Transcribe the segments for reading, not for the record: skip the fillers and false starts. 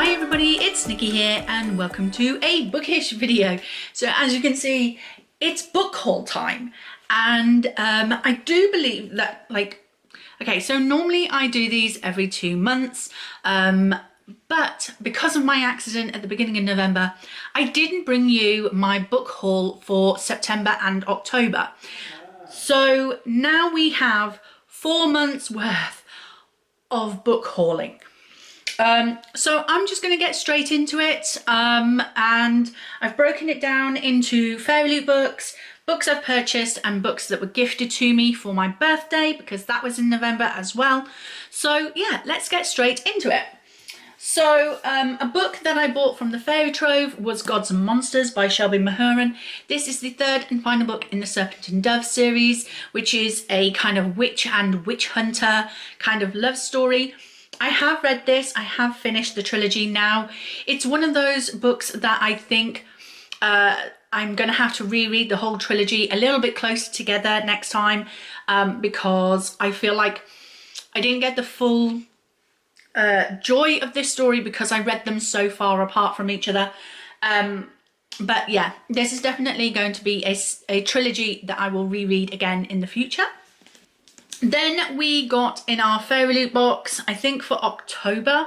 Hi everybody, it's Nikki here and welcome to a bookish video. So as you can see, it's book haul time, and I do believe that okay, so normally I do these every 2 months, but because of my accident at the beginning of November, I didn't bring you my book haul for September and October. So now we have 4 months worth of book hauling. So I'm just going to get straight into it, and I've broken it down into Fairyloot books, books I've purchased and books that were gifted to me for my birthday because that was in November as well. So yeah, let's get straight into it. So a book that I bought from the Fairy Trove was Gods and Monsters by Shelby Mahurin. This is the third and final book in the Serpent and Dove series, which is a kind of witch and witch hunter kind of love story. I have read this, I have finished the trilogy now. It's one of those books that I think I'm going to have to reread the whole trilogy a little bit closer together next time, because I feel like I didn't get the full joy of this story because I read them so far apart from each other. But yeah, this is definitely going to be a trilogy that I will reread again in the future. Then we got in our Fairyloot box, I think for October,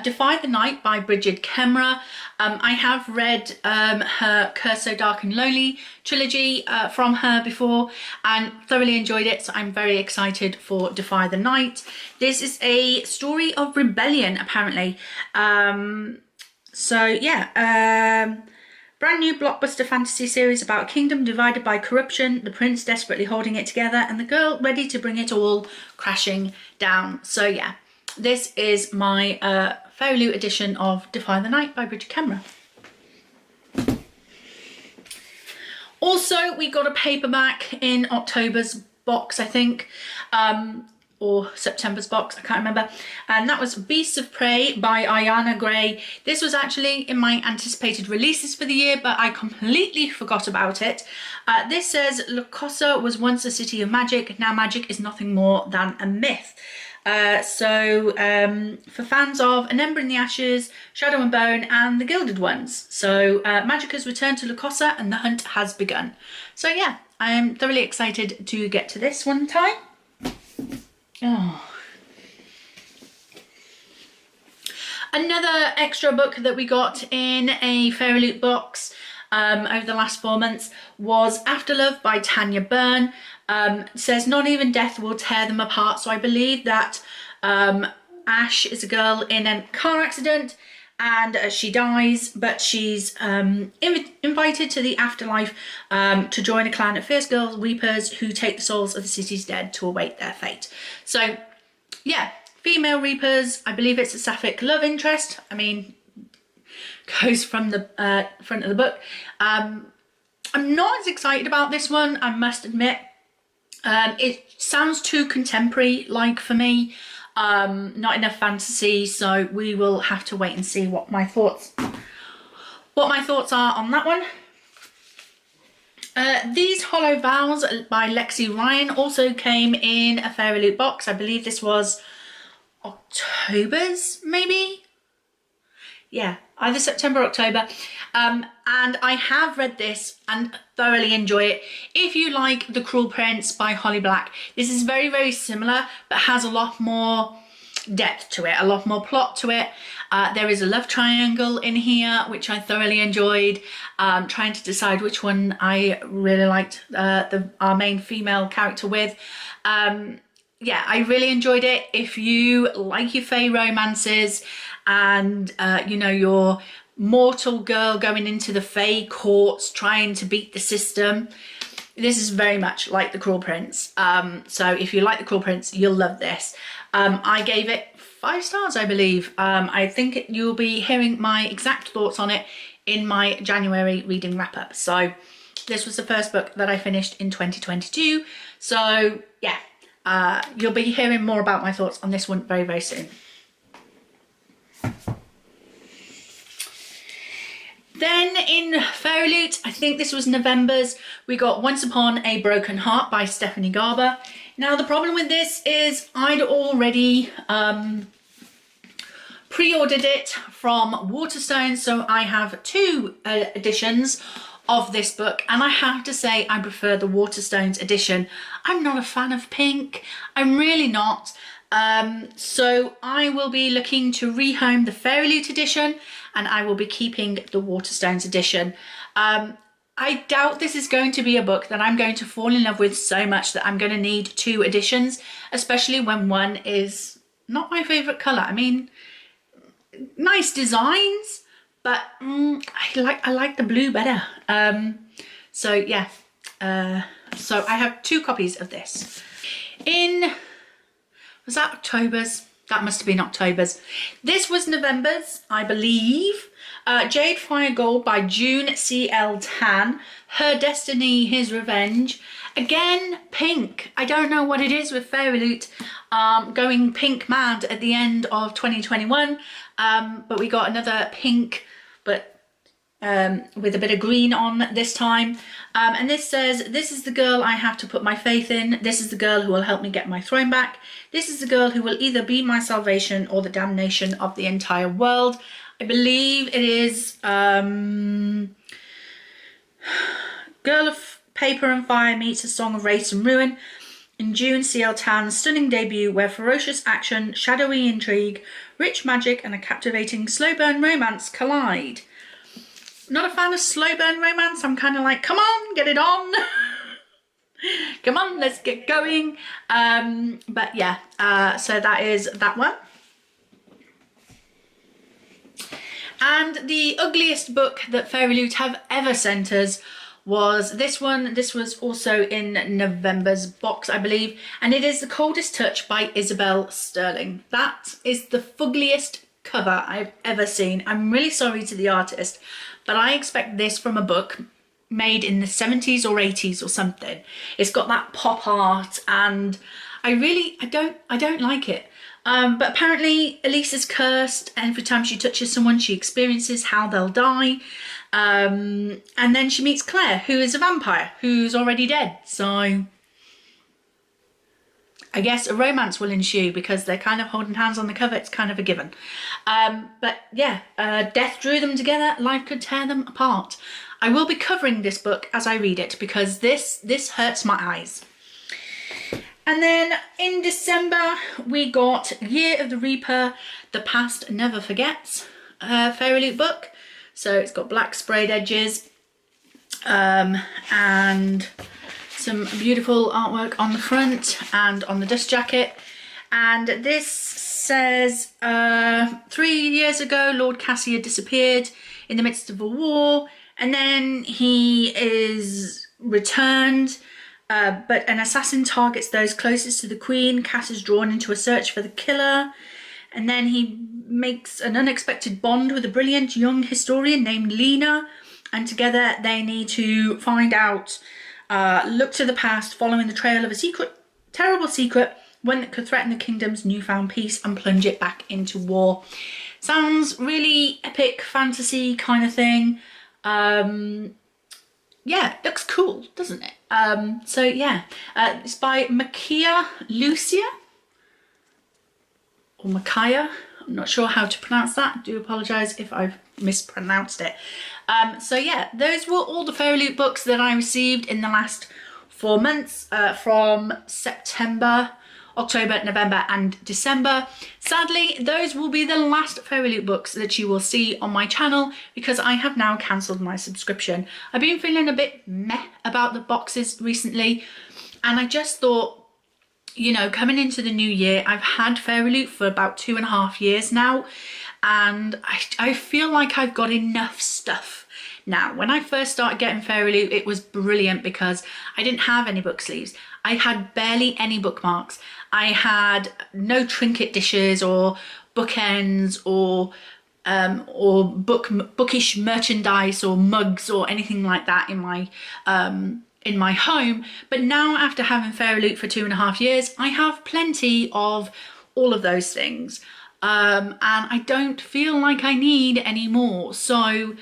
Defy the Night by Bridget Kemmerer. I have read her Curse So Dark and Lonely trilogy from her before and thoroughly enjoyed it, so I'm very excited for Defy the Night. This is a story of rebellion, apparently. So yeah, brand new blockbuster fantasy series about a kingdom divided by corruption, the prince desperately holding it together, and the girl ready to bring it all crashing down. So yeah, this is my Fairyloot edition of Defy the Night by Bridget Kemmerer. Also, we got a paperback in October's box, I think, or September's box, I can't remember, and that was Beasts of Prey by Ayana Gray. This was actually in my anticipated releases for the year, but I completely forgot about it. This says Lucosa was once a city of magic, now magic is nothing more than a myth. For fans of An Ember in the Ashes, Shadow and Bone and The Gilded Ones. So magic has returned to Lucosa and the hunt has begun. So yeah, I am thoroughly excited to get to this one time. Oh. Another extra book that we got in a Fairyloot box over the last 4 months was Afterlove by Tanya Byrne. Says not even death will tear them apart. So I believe that Ash is a girl in a car accident and she dies, but she's invited to the afterlife to join a clan of fierce girl weepers who take the souls of the city's dead to await their fate. So yeah, female reapers, I believe it's a sapphic love interest. I mean, goes from the front of the book. I'm not as excited about this one, I must admit. It sounds too contemporary like for me. Not enough fantasy, so we will have to wait and see what my thoughts are on that one. These Hollow Vows by Lexi Ryan also came in a Fairyloot box. I believe this was October's, maybe? Yeah, either September or October. And I have read this and thoroughly enjoy it. If you like The Cruel Prince by Holly Black, this is very, very similar, but has a lot more depth to it, a lot more plot to it. There is a love triangle in here, which I thoroughly enjoyed. Trying to decide which one I really liked our main female character with. Yeah, I really enjoyed it. If you like your fae romances and you know, your mortal girl going into the fae courts trying to beat the system, this is very much like The Cruel Prince. So if you like The Cruel Prince, you'll love this. I gave it 5 stars, I believe. I think you'll be hearing my exact thoughts on it in my January reading wrap up. So this was the first book that I finished in 2022. So yeah, you'll be hearing more about my thoughts on this one very, very soon. Then in Fairyloot, I think this was November's, we got Once Upon a Broken Heart by Stephanie Garber. Now the problem with this is I'd already pre-ordered it from Waterstones, so I have 2 editions of this book, and I have to say I prefer the Waterstones edition. I'm not a fan of pink, I'm really not. So I will be looking to rehome the Fairyloot edition, and I will be keeping the Waterstones edition. I doubt this is going to be a book that I'm going to fall in love with so much that I'm going to need 2 editions, especially when one is not my favourite colour. I mean, nice designs, but I like the blue better. So yeah, so I have 2 copies of this. Was that October's? That must have been October's. This was November's, I believe. Jade Fire Gold by June C.L. Tan. Her Destiny, His Revenge. Again, pink. I don't know what it is with Fairyloot going pink mad at the end of 2021. But we got another pink, but with a bit of green on this time. And this says, this is the girl I have to put my faith in. This is the girl who will help me get my throne back. This is the girl who will either be my salvation or the damnation of the entire world. I believe it is Girl of Paper and Fire meets A Song of Race and Ruin. In June, C.L. Tan's stunning debut, where ferocious action, shadowy intrigue, rich magic and a captivating slow burn romance collide. Not a fan of slow burn romance. I'm kind of like, come on, get it on. Come on, let's get going. But yeah, so that is that one. And the ugliest book that Fairyloot have ever sent us was this one. This was also in November's box, I believe. And it is The Coldest Touch by Isabel Sterling. That is the fuggliest cover I've ever seen. I'm really sorry to the artist, but I expect this from a book made in the 70s or 80s or something. It's got that pop art, and I don't like it. But apparently Elise is cursed, and every time she touches someone she experiences how they'll die. And then she meets Claire, who is a vampire who's already dead. So I guess a romance will ensue because they're kind of holding hands on the cover. It's kind of a given. But yeah, death drew them together. Life could tear them apart. I will be covering this book as I read it because this hurts my eyes. And then in December, we got Year of the Reaper, The Past Never Forgets, Fairyloot book. So it's got black sprayed edges and some beautiful artwork on the front and on the dust jacket. And this says, 3 years ago, Lord Cassier disappeared in the midst of a war, and then he is returned. But an assassin targets those closest to the Queen. Cass is drawn into a search for the killer, and then he makes an unexpected bond with a brilliant young historian named Lena, and together they need to find out, look to the past, following the trail of a terrible secret, one that could threaten the kingdom's newfound peace and plunge it back into war. Sounds really epic fantasy kind of thing. Yeah, looks cool, doesn't it? So yeah, it's by Makia Lucia, or Makaya. I'm not sure how to pronounce that. I do apologise if I've mispronounced it. So yeah, those were all the Fairyloot books that I received in the last 4 months, from September, October, November and December. Sadly, those will be the last Fairyloot books that you will see on my channel because I have now cancelled my subscription. I've been feeling a bit meh about the boxes recently, and I just thought, you know, coming into the new year, I've had Fairyloot for about 2.5 years now, and I feel like I've got enough stuff. Now, when I first started getting Fairyloot, it was brilliant because I didn't have any book sleeves. I had barely any bookmarks. I had no trinket dishes or bookends or bookish merchandise or mugs or anything like that in my home. But now, after having Fairyloot for 2.5 years, I have plenty of all of those things, and I don't feel like I need any more. So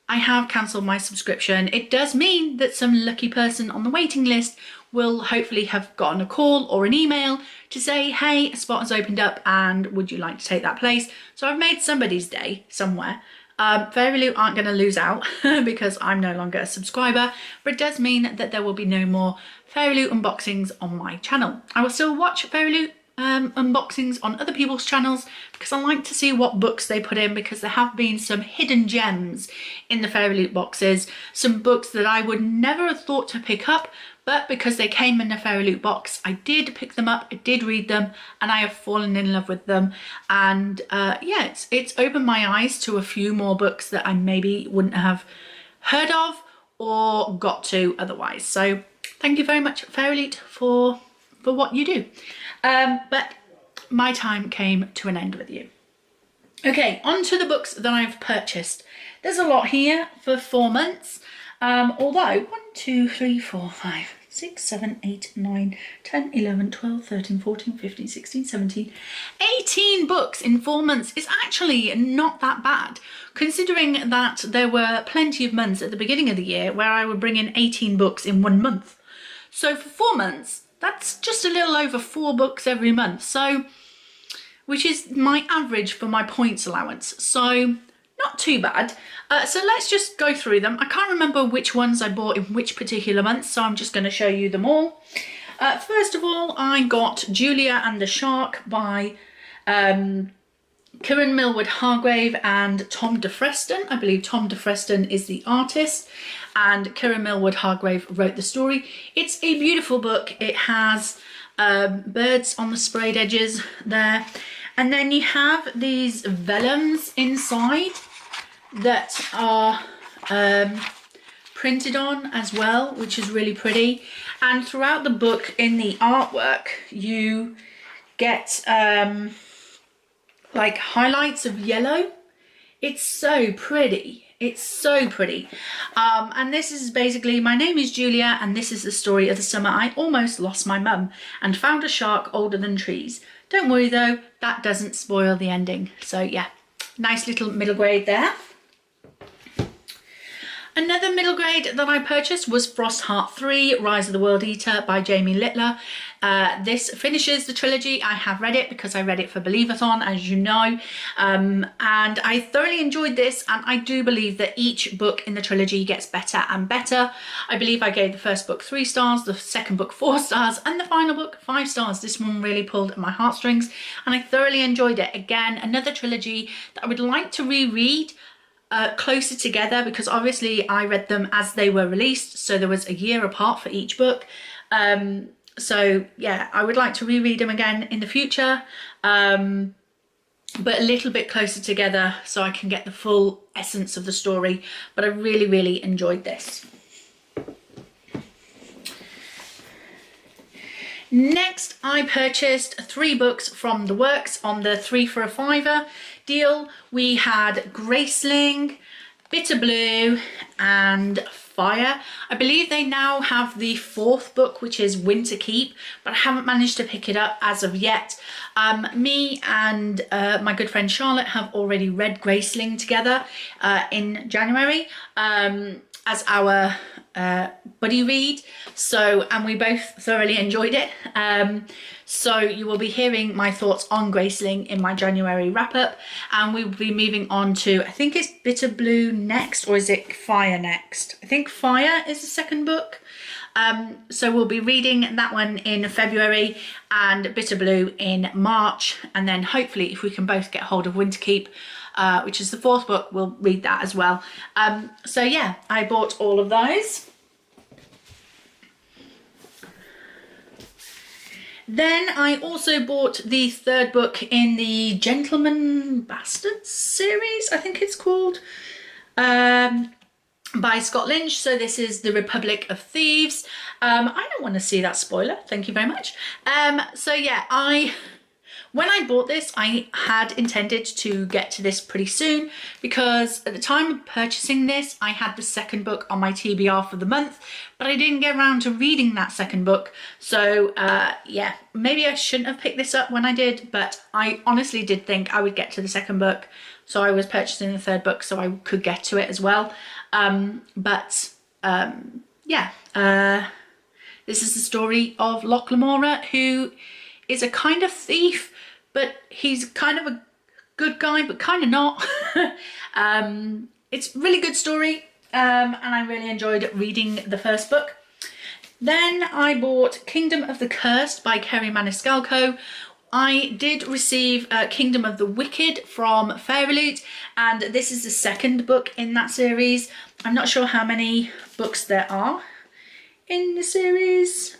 I have cancelled my subscription. It does mean that some lucky person on the waiting list will hopefully have gotten a call or an email to say, hey, a spot has opened up and would you like to take that place? So I've made somebody's day somewhere. Fairyloot aren't going to lose out because I'm no longer a subscriber, but it does mean that there will be no more Fairyloot unboxings on my channel. I will still watch Fairyloot unboxings on other people's channels because I like to see what books they put in, because there have been some hidden gems in the Fairyloot boxes, some books that I would never have thought to pick up, but because they came in a Fairyloot box, I did pick them up, I did read them, and I have fallen in love with them. And yeah, it's opened my eyes to a few more books that I maybe wouldn't have heard of or got to otherwise. So thank you very much, Fairyloot, for what you do. But my time came to an end with you. Okay, on to the books that I've purchased. There's a lot here for 4 months. Although 1, 2, 3, 4, 5, 6, 7, 8, 9, 10, 11, 12, 13, 14, 15, 16, 17, 18 books in 4 months is actually not that bad, considering that there were plenty of months at the beginning of the year where I would bring in 18 books in 1 month. So for 4 months, that's just a little over 4 books every month, so which is my average for my points allowance. So not too bad. So let's just go through them. I can't remember which ones I bought in which particular month, so I'm just going to show you them all. First of all, I got Julia and the Shark by Kieran Millward Hargrave and Tom DeFreston. I believe Tom DeFreston is the artist and Kieran Millward Hargrave wrote the story. It's a beautiful book. It has birds on the sprayed edges there. And then you have these vellums inside that are printed on as well, which is really pretty. And throughout the book, in the artwork, you get like highlights of yellow. It's so pretty. It's so pretty. And this is basically, my name is Julia and this is the story of the summer I almost lost my mum and found a shark older than trees. Don't worry though, that doesn't spoil the ending. So yeah, nice little middle grade there. Another middle grade that I purchased was Frostheart 3, Rise of the World Eater by Jamie Littler. This finishes the trilogy. I have read it because I read it for Believeathon, as you know, and I thoroughly enjoyed this, and I do believe that each book in the trilogy gets better and better. I believe I gave the first book 3 stars, the second book 4 stars, and the final book 5 stars. This one really pulled at my heartstrings, and I thoroughly enjoyed it. Again, another trilogy that I would like to reread closer together, because obviously I read them as they were released, so there was a year apart for each book. So yeah, I would like to reread them again in the future, but a little bit closer together so I can get the full essence of the story. But I really, really enjoyed this. Next, I purchased 3 books from the works on the 3 for a £5 deal. We had Graceling, Bitter Blue and Fire. I believe they now have the 4th book, which is Winter Keep, but I haven't managed to pick it up as of yet. Me and my good friend Charlotte have already read Graceling together in January as our buddy read, so, and we both thoroughly enjoyed it. So you will be hearing my thoughts on Graceling in my January wrap up, and we will be moving on to, I think it's Bitter Blue next, or is it Fire next? I think Fire is the second book. So we'll be reading that one in February and Bitter Blue in March, and then hopefully if we can both get hold of Winter Keep, which is the 4th book, we'll read that as well. So yeah, I bought all of those. Then I also bought the 3rd book in the Gentleman Bastards series, I think it's called, by Scott Lynch. So this is the Republic of Thieves. I don't want to see that spoiler, thank you very much. So yeah, when I bought this, I had intended to get to this pretty soon, because at the time of purchasing this, I had the 2nd book on my TBR for the month, but I didn't get around to reading that 2nd book. So yeah, maybe I shouldn't have picked this up when I did, but I honestly did think I would get to the 2nd book. So I was purchasing the 3rd book so I could get to it as well. Yeah. This is the story of Locke Lamora, who is a kind of thief, but he's kind of a good guy, but kind of not. It's a really good story, and I really enjoyed reading the first book. Then I bought Kingdom of the Cursed by Kerry Maniscalco. I did receive Kingdom of the Wicked from Fairyloot, and this is the second book in that series. I'm not sure how many books there are in the series,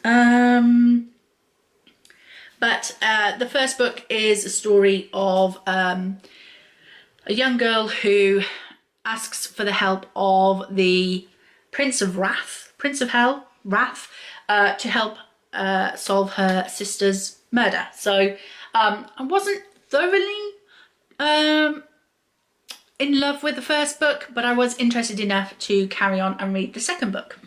but the first book is a story of a young girl who asks for the help of the Prince of Hell, Wrath, to help solve her sister's murder. So I wasn't thoroughly in love with the first book, but I was interested enough to carry on and read the second book.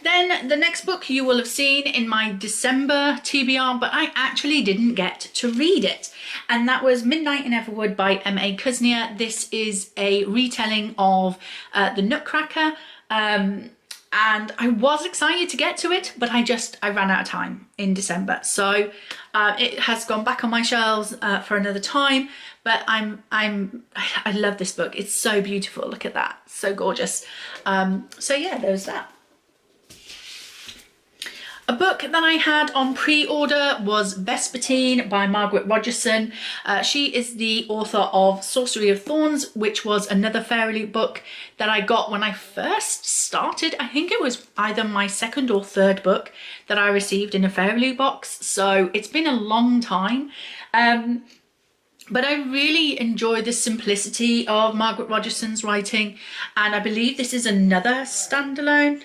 Then the next book you will have seen in my December TBR, but I actually didn't get to read it. And that was Midnight in Everwood by M.A. Kuznia. This is a retelling of the Nutcracker. And I was excited to get to it, but I ran out of time in December. So it has gone back on my shelves for another time, but I love this book. It's so beautiful. Look at that. So gorgeous. So yeah, there's that. A book that I had on pre-order was Vespatine by Margaret Rogerson. She is the author of Sorcery of Thorns, which was another Fairyloot book that I got when I first started. I think it was either my second or third book that I received in a Fairyloot box. So it's been a long time. But I really enjoy the simplicity of Margaret Rogerson's writing. And I believe this is another standalone.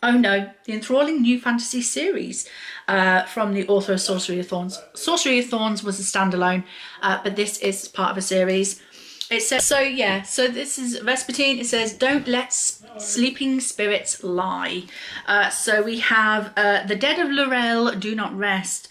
Oh no, the enthralling new fantasy series from the author of Sorcery of Thorns. Sorcery of Thorns was a standalone, but this is part of a series. It says, so yeah, so this is Vespatine. It says, don't let sleeping spirits lie. So we have the dead of Laurel do not rest.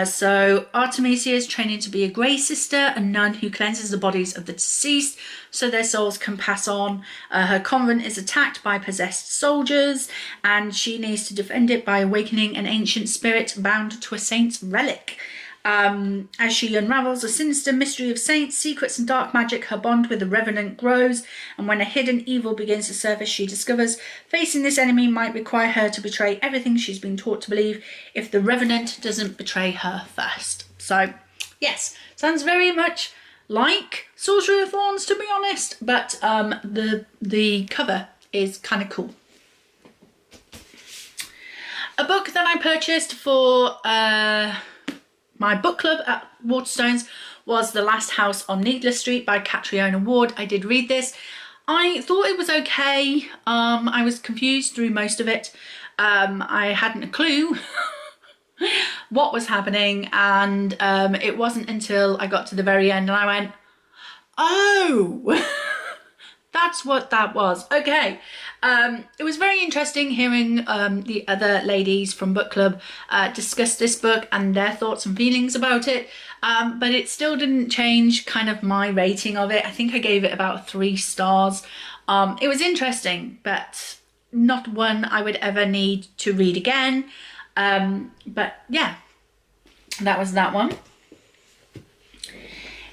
So Artemisia is training to be a grey sister, a nun who cleanses the bodies of the deceased so their souls can pass on. Her convent is attacked by possessed soldiers, and she needs to defend it by awakening an ancient spirit bound to a saint's relic. As she unravels a sinister mystery of saints, secrets and dark magic, her bond with the Revenant grows, and when a hidden evil begins to surface, she discovers facing this enemy might require her to betray everything she's been taught to believe if the Revenant doesn't betray her first. So, yes, sounds very much like Sorcery of Thorns, to be honest, but the cover is kind of cool. A book that I purchased for my book club at Waterstones was The Last House on Needless Street by Catriona Ward. I did read this. I thought it was okay. I was confused through most of it. I hadn't a clue what was happening, and it wasn't until I got to the very end and I went, oh, that's what that was. Okay. It was very interesting hearing the other ladies from book club discuss this book and their thoughts and feelings about it, but it still didn't change kind of my rating of it. I think I gave it about 3 stars. It was interesting, but not one I would ever need to read again. But yeah, that was that one.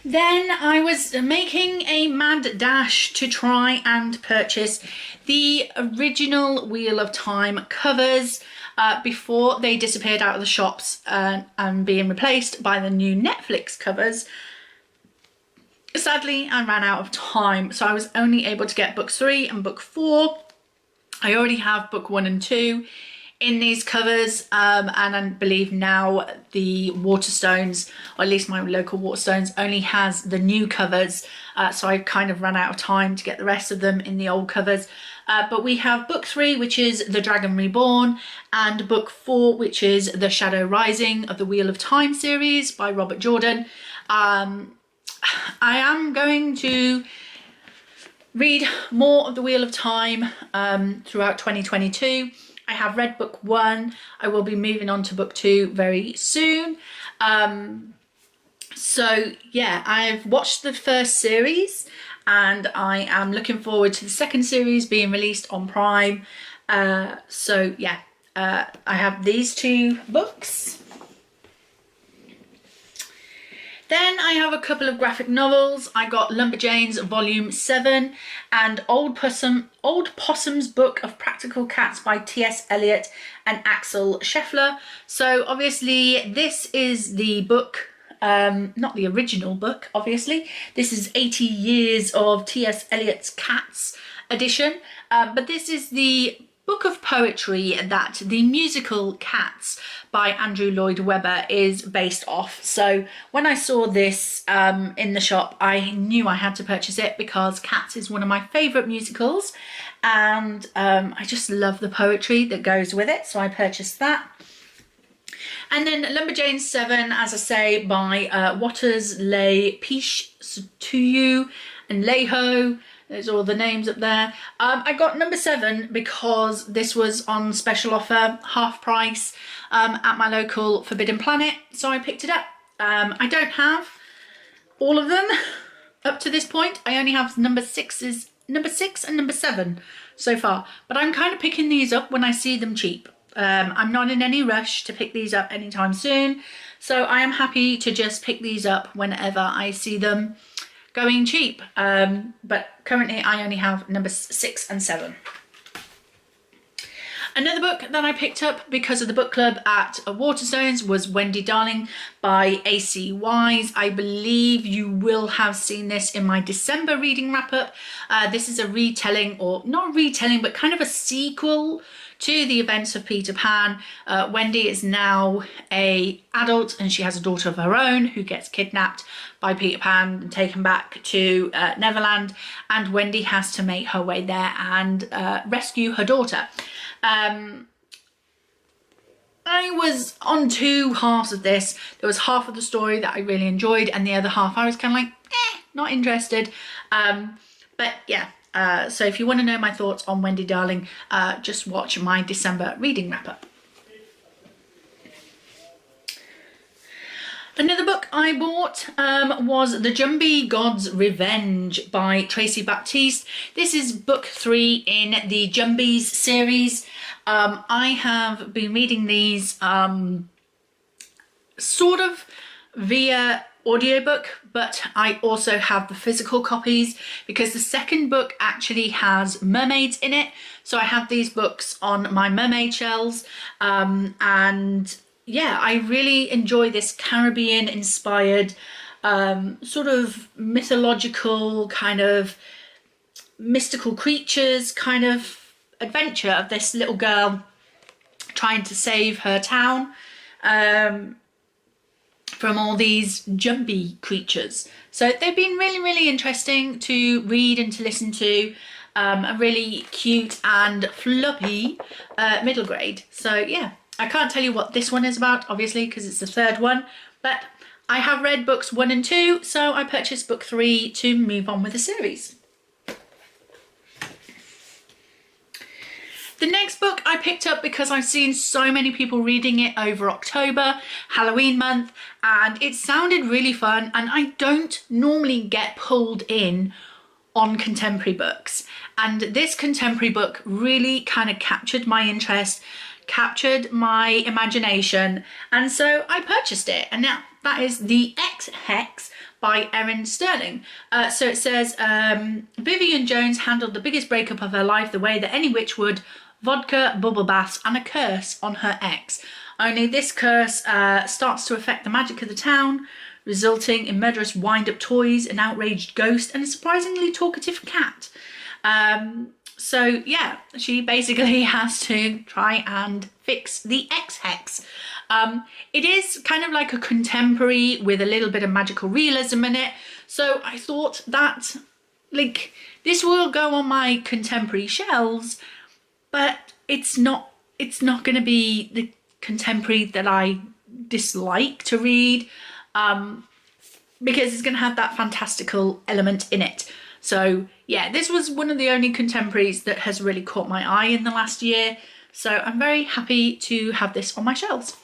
Then I was making a mad dash to try and purchase the original Wheel of Time covers before they disappeared out of the shops and being replaced by the new Netflix covers. Sadly, I ran out of time, so I was only able to get book 3 and book 4. I already have book 1 and 2 in these covers, and I believe now the Waterstones, or at least my local Waterstones, only has the new covers, so I kind of ran out of time to get the rest of them in the old covers. But we have book 3, which is The Dragon Reborn, and book 4, which is The Shadow Rising of the Wheel of Time series by Robert Jordan. I am going to read more of the Wheel of Time throughout 2022. I have read book 1. I will be moving on to book 2 very soon. So yeah, I've watched the first series and I am looking forward to the second series being released on Prime. So yeah, I have these two books. Then I have a couple of graphic novels. I got Lumberjanes Volume 7 and Old Possum's Book of Practical Cats by T.S. Eliot and Axel Scheffler. So obviously this is the book, not the original book, obviously. This is 80 Years of T.S. Eliot's Cats edition, but this is the book of poetry that the musical Cats by Andrew Lloyd Webber is based off. So when I saw this in the shop, I knew I had to purchase it because Cats is one of my favourite musicals, and I just love the poetry that goes with it, so I purchased that. And then Lumberjanes 7, as I say, by Waters Le Piche Sutuyu and Leho. There's all the names up there. I got number 7 because this was on special offer, half price, at my local Forbidden Planet, so I picked it up. I don't have all of them up to this point. I only have number 6 and number 7 so far, but I'm kind of picking these up when I see them cheap. I'm not in any rush to pick these up anytime soon, so I am happy to just pick these up whenever I see them going cheap, but currently I only have number 6 and 7. Another book that I picked up because of the book club at Waterstones was Wendy Darling by A.C. Wise. I believe you will have seen this in my December reading wrap up. This is a retelling, or not retelling, but kind of a sequel to the events of Peter Pan. Wendy is now an adult and she has a daughter of her own who gets kidnapped by Peter Pan and taken back to Neverland, and Wendy has to make her way there and rescue her daughter. I was on two halves of this. There was half of the story that I really enjoyed and the other half I was kind of like, not interested. But yeah. So if you want to know my thoughts on Wendy Darling, just watch my December reading wrap up. Another book I bought was The Jumbie God's Revenge by Tracy Baptiste. This is book 3 in the Jumbies series. I have been reading these sort of via audiobook, but I also have the physical copies because the second book actually has mermaids in it. So I have these books on my mermaid shelves, and yeah, I really enjoy this Caribbean inspired sort of mythological kind of mystical creatures kind of adventure of this little girl trying to save her town from all these jumbie creatures. So they've been really interesting to read and to listen to. A really cute and floppy middle grade. So yeah, I can't tell you what this one is about, obviously, because it's the third one, but I have read books 1 and 2, so I purchased book 3 to move on with the series. The next book I picked up because I've seen so many people reading it over October, Halloween month, and it sounded really fun, and I don't normally get pulled in on contemporary books. And this contemporary book really kind of captured my interest, captured my imagination, and so I purchased it. And now that is the xhex by Erin Sterling. So it says, Vivian Jones handled the biggest breakup of her life the way that any witch would: vodka, bubble baths, and a curse on her ex. Only this curse starts to affect the magic of the town, resulting in murderous wind-up toys, an outraged ghost, and a surprisingly talkative cat. So yeah, she basically has to try and fix the xhex. It is kind of like a contemporary with a little bit of magical realism in it. So I thought that, like, this will go on my contemporary shelves, but it's not going to be the contemporary that I dislike to read, because it's going to have that fantastical element in it. So yeah, this was one of the only contemporaries that has really caught my eye in the last year. So I'm very happy to have this on my shelves.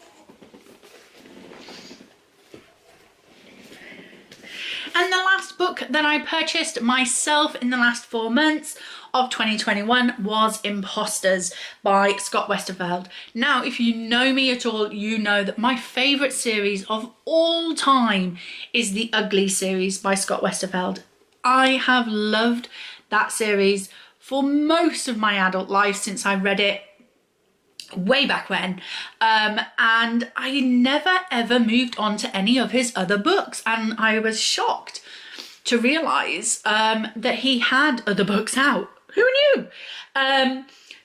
And the last book that I purchased myself in the last 4 months of 2021 was Imposters by Scott Westerfeld. Now, if you know me at all, you know that my favourite series of all time is the Ugly series by Scott Westerfeld. I have loved that series for most of my adult life since I read it way back when, and I never ever moved on to any of his other books, and I was shocked to realise that he had other books out. Who knew?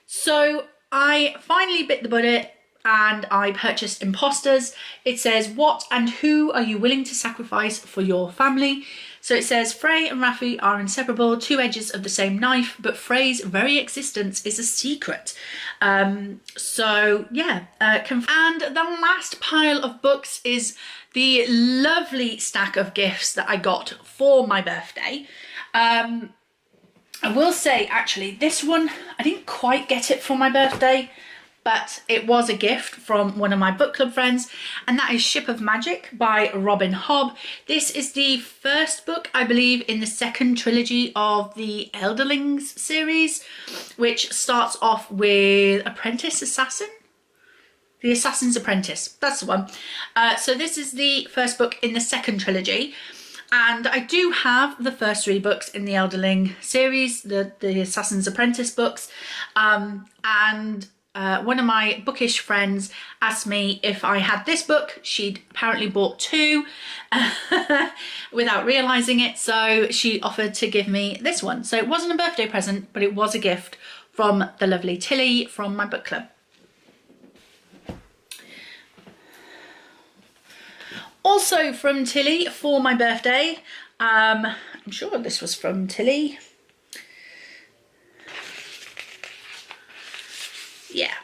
So I finally bit the bullet and I purchased Imposters. It says, what and who are you willing to sacrifice for your family? So it says, Frey and Raffi are inseparable, two edges of the same knife, but Frey's very existence is a secret. So yeah, and the last pile of books is the lovely stack of gifts that I got for my birthday. I will say, actually, this one, I didn't quite get it for my birthday, but it was a gift from one of my book club friends, and that is Ship of Magic by Robin Hobb. This is the first book, I believe, in the second trilogy of the Elderlings series, which starts off with Apprentice Assassin? The Assassin's Apprentice, that's the one. So this is the first book in the second trilogy. And I do have the first 3 books in the Elderling series, the Assassin's Apprentice books. And one of my bookish friends asked me if I had this book. She'd apparently bought 2 without realising it. So she offered to give me this one. So it wasn't a birthday present, but it was a gift from the lovely Tilly from my book club. Also from Tilly for my birthday, I'm sure this was from Tilly. Yeah.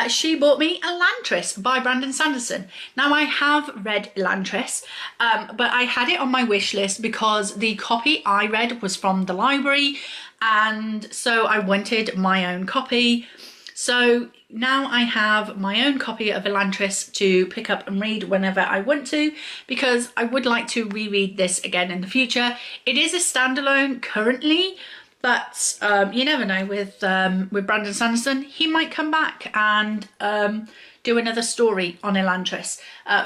She bought me Elantris by Brandon Sanderson. Now, I have read Elantris, but I had it on my wish list because the copy I read was from the library, and so I wanted my own copy. So now I have my own copy of Elantris to pick up and read whenever I want to, because I would like to reread this again in the future. It is a standalone currently, but you never know with Brandon Sanderson. He might come back and do another story on Elantris.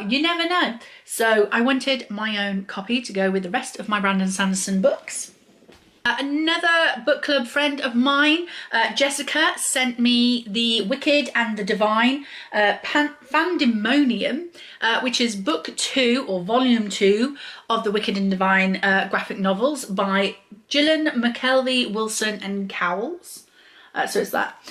You never know. So I wanted my own copy to go with the rest of my Brandon Sanderson books. Another book club friend of mine, Jessica, sent me The Wicked and the Divine, Pandemonium, which is book 2 or volume 2 of the Wicked and Divine graphic novels by Gillian McKelvey, Wilson and Cowles. So it's that.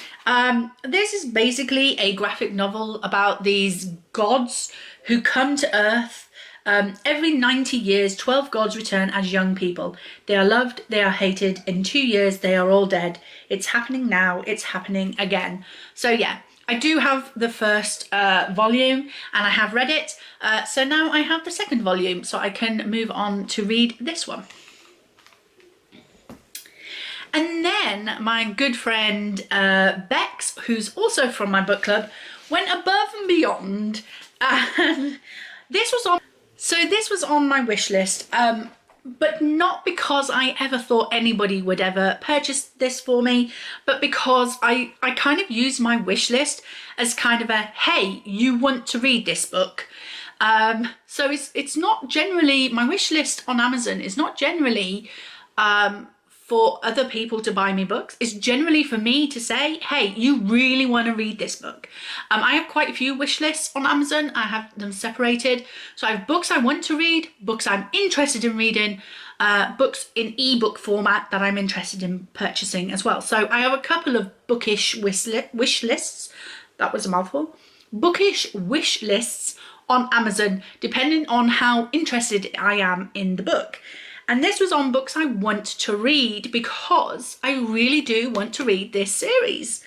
This is basically a graphic novel about these gods who come to Earth. Every 90 years, 12 gods return as young people. They are loved, they are hated. In 2 years, they are all dead. It's happening now, it's happening again. So yeah, I do have the first volume and I have read it. So now I have the second volume, so I can move on to read this one. And then my good friend Bex, who's also from my book club, went above and beyond, and this was on my wish list, but not because I ever thought anybody would ever purchase this for me, but because I kind of use my wish list as kind of a, hey, you want to read this book. So it's not generally, my wish list on Amazon is not generally for other people to buy me books. It's generally for me to say, hey, you really want to read this book. I have quite a few wish lists on Amazon. I have them separated. So I have books I want to read, books I'm interested in reading, books in ebook format that I'm interested in purchasing as well. So I have a couple of bookish wish lists. That was a mouthful. Bookish wish lists on Amazon, depending on how interested I am in the book. And this was on books I want to read because I really do want to read this series.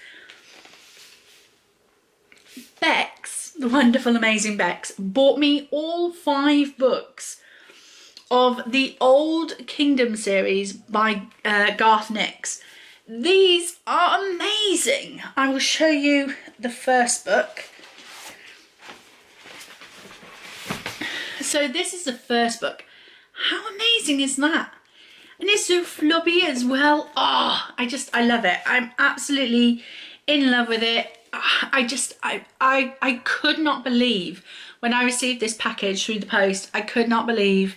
Bex, the wonderful, amazing Bex, bought me all 5 books of the Old Kingdom series by Garth Nix. These are amazing. I will show you the first book. So this is the first book. How amazing is that? And it's so floppy as well. Oh, I love it. I'm absolutely in love with it. I could not believe when I received this package through the post. I could not believe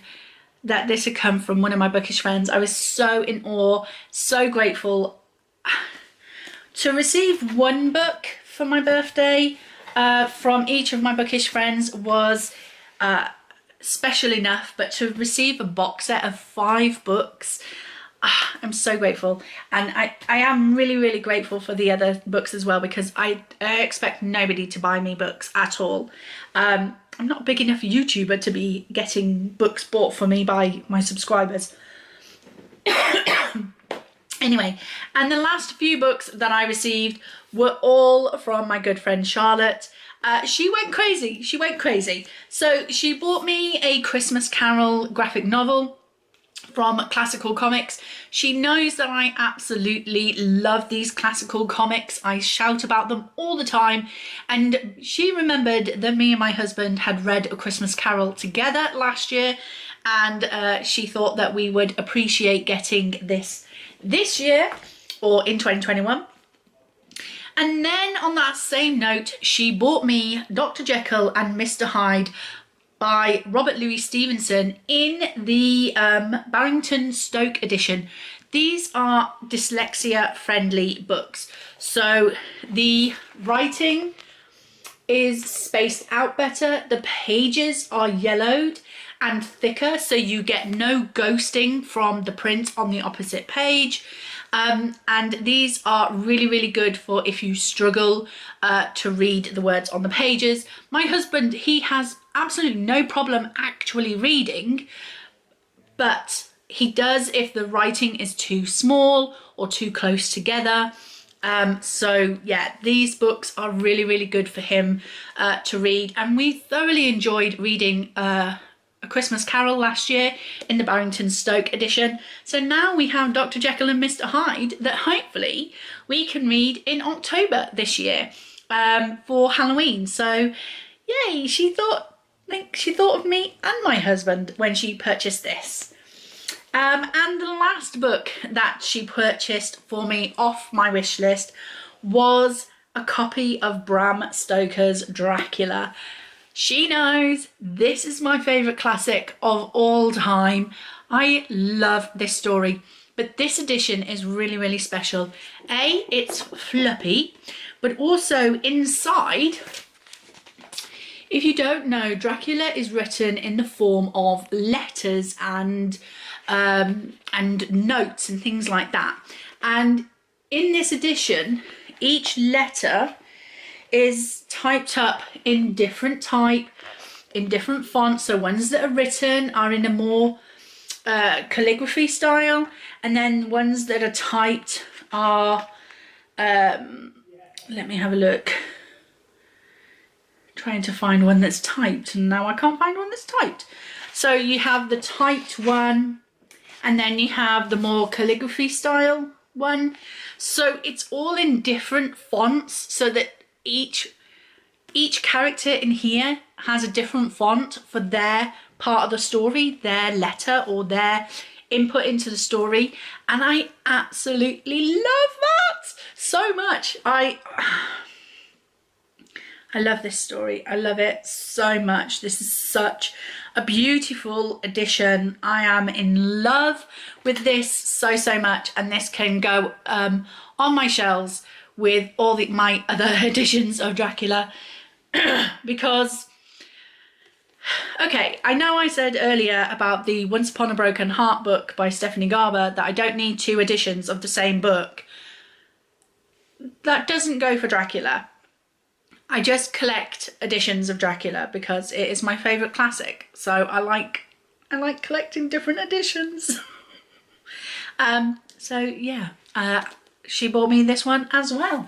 that this had come from one of my bookish friends. I was so in awe, so grateful. To receive one book for my birthday from each of my bookish friends was special enough, but to receive a box set of 5 books, I'm so grateful. And I am really, really grateful for the other books as well, because I expect nobody to buy me books at all. I'm not a big enough YouTuber to be getting books bought for me by my subscribers. Anyway, and the last few books that I received were all from my good friend Charlotte. She went crazy. She went crazy. So she bought me a Christmas Carol graphic novel from Classical Comics. She knows that I absolutely love these classical comics. I shout about them all the time. And she remembered that me and my husband had read A Christmas Carol together last year. And she thought that we would appreciate getting this year, or in 2021. And then on that same note, she bought me Dr. Jekyll and Mr. Hyde by Robert Louis Stevenson in the Barrington Stoke edition. These are dyslexia friendly books. So the writing is spaced out better. The pages are yellowed and thicker, so you get no ghosting from the print on the opposite page. And these are really, really good for if you struggle to read the words on the pages. My husband, he has absolutely no problem actually reading, but he does if the writing is too small or too close together. So yeah, these books are really, really good for him to read. And we thoroughly enjoyed reading A Christmas Carol last year in the Barrington Stoke edition. So now we have Dr. Jekyll and Mr. Hyde that hopefully we can read in October this year for Halloween. So yay, she thought of me and my husband when she purchased this. And the last book that she purchased for me off my wish list was a copy of Bram Stoker's Dracula. She knows this is my favourite classic of all time. I love this story, but this edition is really, really special. It's fluffy, but also inside, if you don't know, Dracula is written in the form of letters and notes and things like that. And in this edition, each letter is typed up in different type, in different fonts. So ones that are written are in a more calligraphy style, and then ones that are typed are, let me have a look. Trying to find one that's typed, and now I can't find one that's typed. So you have the typed one, and then you have the more calligraphy style one. So it's all in different fonts, so that each character in here has a different font for their part of the story, their letter or their input into the story. And I absolutely love that so much. I love this story. I love it so much. This is such a beautiful edition. I am in love with this so much, and this can go on my shelves with all my other editions of Dracula. Because, okay, I know I said earlier about the Once Upon a Broken Heart book by Stephanie Garber that I don't need 2 editions of the same book. That doesn't go for Dracula. I just collect editions of Dracula because it is my favourite classic. So I like collecting different editions. So yeah, she bought me this one as well.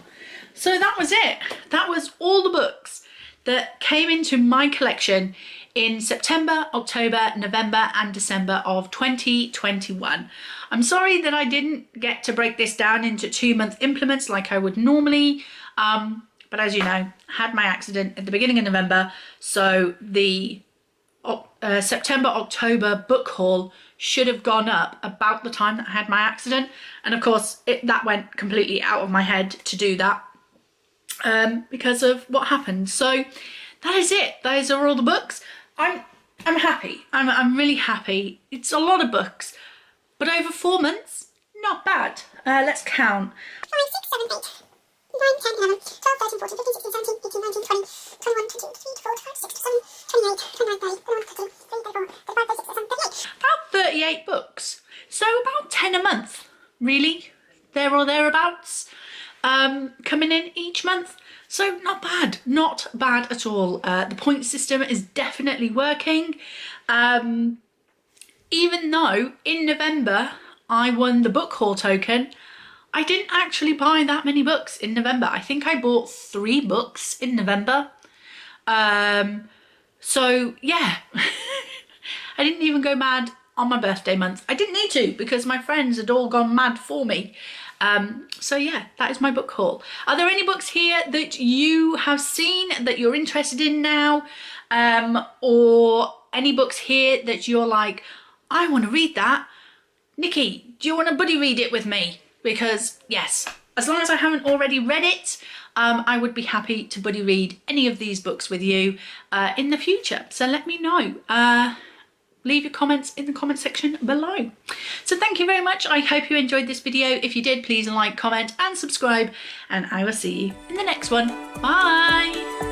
So that was it. That was all the books that came into my collection in September, October, November and December of 2021. I'm sorry that I didn't get to break this down into 2-month implements like I would normally. But as you know, I had my accident at the beginning of November, so the September, October book haul should have gone up about the time that I had my accident. And of course, that went completely out of my head to do that because of what happened. So that is it. Those are all the books. I'm happy. I'm really happy. It's a lot of books, but over 4 months, not bad. Let's count. 5, 6, 7, 8, 9, 10, 11, 12, 13, 14, 15, 16, 17, 18, 19, 20, 21, 22, 23, 24, 25, 26, 27, 28, 29, 30, 31, 32, 33, 34, 35, 36, 37, 38. About 38 books. So about 10 a month, really, there or thereabouts, coming in each month. So not bad at all. The point system is definitely working. Even though in November I won the book haul token, I didn't actually buy that many books in November. I think I bought 3 books in November. So yeah, I didn't even go mad on my birthday month. I didn't need to because my friends had all gone mad for me. So yeah, that is my book haul. Are there any books here that you have seen that you're interested in now? Or any books here that you're like, I want to read that. Nikki, do you want to buddy read it with me? Because yes, as long as I haven't already read it, I would be happy to buddy read any of these books with you in the future. So let me know. Leave your comments in the comment section below. So thank you very much. I hope you enjoyed this video. If you did, please like, comment and subscribe, and I will see you in the next one. Bye.